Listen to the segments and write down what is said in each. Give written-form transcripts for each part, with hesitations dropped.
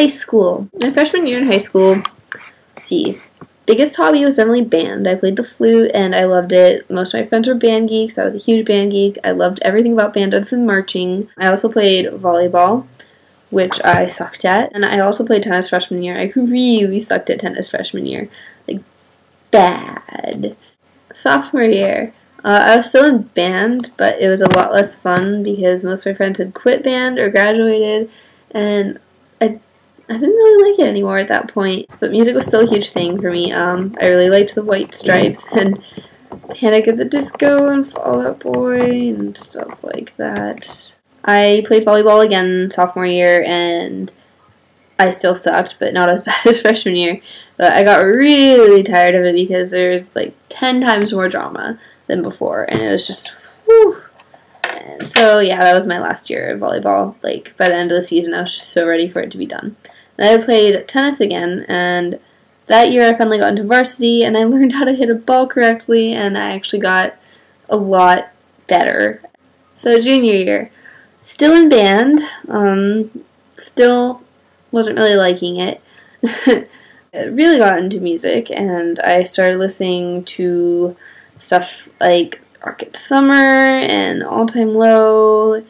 high school. My freshman year in high school, let's see. Biggest hobby was definitely band. I played the flute and I loved it. Most of my friends were band geeks. I was a huge band geek. I loved everything about band other than marching. I also played volleyball, which I sucked at. And I also played tennis freshman year. I really sucked at tennis freshman year. Like, bad. Sophomore year, I was still in band, but it was a lot less fun because most of my friends had quit band or graduated, and I didn't really like it anymore at that point, but music was still a huge thing for me. I really liked the White Stripes and Panic at the Disco and Fall Out Boy and stuff like that. I played volleyball again sophomore year, and I still sucked, but not as bad as freshman year. But I got really tired of it because there's like 10 times more drama than before, and it was just, whew. And so yeah, that was my last year of volleyball. Like, by the end of the season, I was just so ready for it to be done. Then I played tennis again, and that year I finally got into varsity, and I learned how to hit a ball correctly, and I actually got a lot better. So junior year, still in band, still wasn't really liking it. I really got into music, and I started listening to stuff like Rocket Summer and All Time Low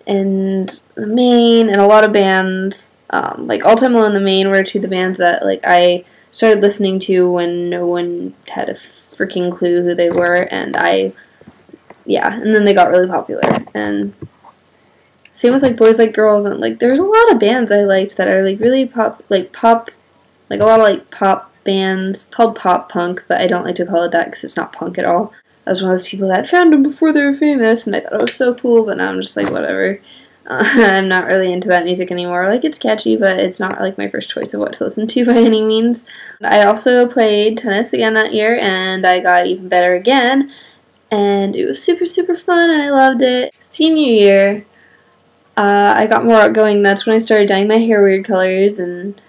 and The Main, and a lot of bands. Like All Time Low and The Main were two of the bands that like I started listening to when no one had a freaking clue who they were, and and then they got really popular. And same with like Boys Like Girls, and like there's a lot of bands I liked that are like really pop, like a lot of like pop bands called pop punk, but I don't like to call it that because it's not punk at all. I was one of those people that found them before they were famous, and I thought it was so cool, but now I'm just like, whatever. I'm not really into that music anymore. Like, it's catchy, but it's not like my first choice of what to listen to by any means. I also played tennis again that year, and I got even better again, and it was super, super fun, and I loved it. Senior year, I got more outgoing. That's when I started dyeing my hair weird colors, and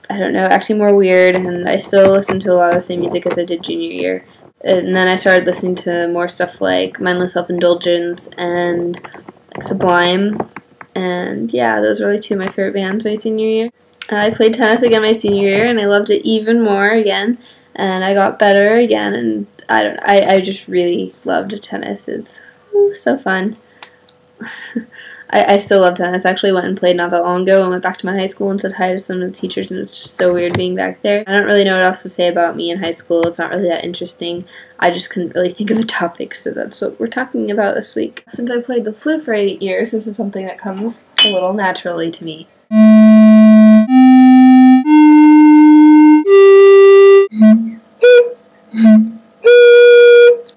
I don't know, acting more weird, and I still listen to a lot of the same music as I did junior year. And then I started listening to more stuff like Mindless Self-Indulgence and Sublime, and yeah, those were really two of my favorite bands my senior year. I played tennis again my senior year, and I loved it even more again, and I got better again, and I just really loved tennis. It's so fun. I still love tennis. I actually went and played not that long ago and went back to my high school and said hi to some of the teachers, and it's just so weird being back there. I don't really know what else to say about me in high school. It's not really that interesting. I just couldn't really think of a topic, so that's what we're talking about this week. Since I played the flute for 8 years, this is something that comes a little naturally to me.